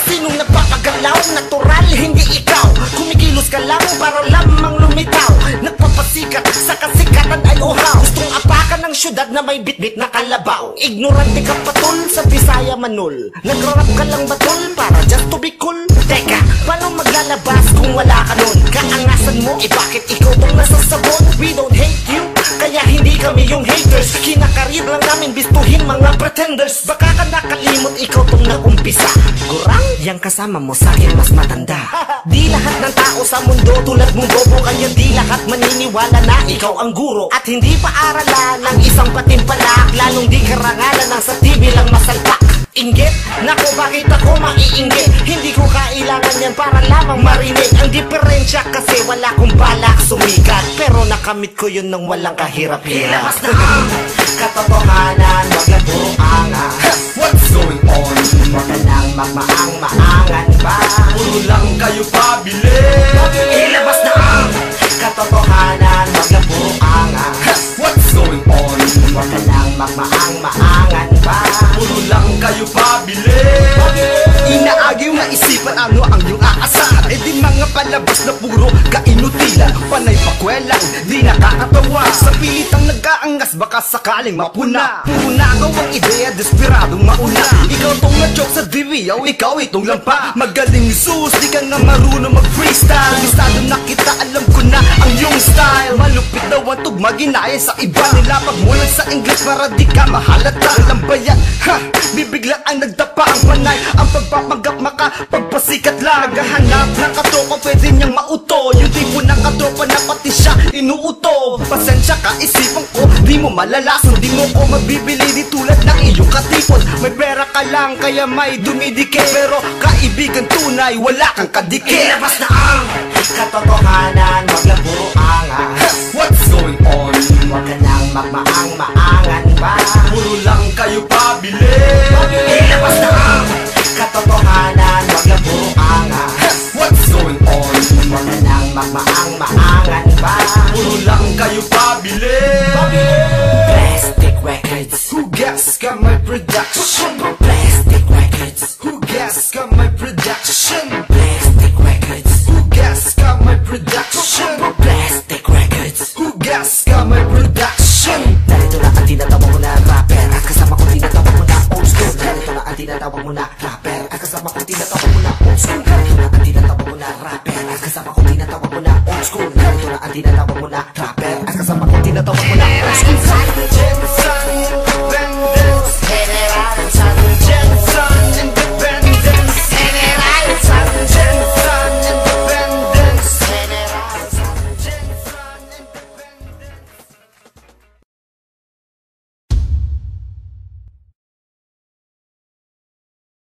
Sinong nagpapagalaw? Natural, hindi ikaw. Kumikilos ka lang para lamang lumitaw. Nagpapasikat sa kasikatan ay uhaw. Gustong apakan ng syudad na may bitbit na kalabaw. Ignorante ka patol, sa Bisaya manul. Nagrarap ka lang batol para just to be cool. Teka, paano maglalabas kung wala ka nun? Kaangasan mo, bakit ikaw tong nasasabon? We don't hate you, kaya hindi kami yung haters. Kinakarir lang namin bistuhin mga pretenders. Baka ka nakalimot, ikaw tong nakumpisa. Gurang, yang kasama mo sa'kin mas matanda. Di lahat ng tao sa mundo tulad mong bobo. Kaya di lahat maniniwala na ikaw ang guro. At hindi paaralan ng isang patimpalak. Lalong di karangalan ng sa TV lang masalpak. Inggit? Nako, bakit ako maiinggit? Hindi ko kailangan yan para lamang marinig. Ang diferensya kasi wala kong balak sumikat. Pero nakamit ko yun nang walang kahirap-hirap. Ilabas na ang katotohanan, wag lang puro angas. What's going on? Wag ka nang magmaang-maangan pa. Puro lang kayo pabili. Ilabas na ang katotohanan, wag lang puro angas. What's going on? Wag ka nang magmaang-maangan pa. Puro lang kayo pabili. Inaagaw na isipan ano ang iyong aasahan. E di mga palabas na puro kainutilan. Panay pakwelang, di nakakatawa. Sa pilitang nag-aangas, baka sakaling mapuna. Puro nagaw ang ideya, desperadong mauna. Ikaw tong na-joke sa TV, ikaw itong lampa. Magaling sus, di ka nga marunong mag-freestyle. Kumisado na kita, alam ko na ang iyong style. Malupit daw ang tugma, ginaya sa iba. Nilapag mo lang sa English para di ka mahalata. Walang bayan, ha, bibigla ang nagdapa ang panay. Ang pagpapanggap makapagpasikat lang. Naghahanap ng katropa, pwede niyang mauto. Yung tipo ng katropa na pati siya inuuto. Pasensya ka, isipan ko, di mo malalason. Di mo ko mabibili di tulad ng iyong katipon. May pera ka lang, kaya may dumidikit. Pero kaibigan tunay, wala kang kadikit. Ilabas na ang katotohanan, wag lang puro angas. What's going on? Wag ka nang magmaang-maangan pa. Puro lang kayo pabili. Ilabas na ang katotohanan, wag lang puro angas. What's going on? Wag ka nang magmaang-maangan pa. Puro lang kayo pabili. Plastic Records. Who gas got my production? Plastic Records. Who gas got my production? Plastic Records. Who gas got my production? Plastic Records. Who gas got my production? Narito na ang tinatawag mo na rapper. At kasama ko tinatawag mo na old school. Narito na ang tinatawag mo na rapper. At kasama ko tinatawag mo na old school. Narito na ang tinatawag mo na rapper. At kasama ko tinatawag mo na old school. Narito na ang tinatawag mo na rapper. At kasama ko tinatawag mo na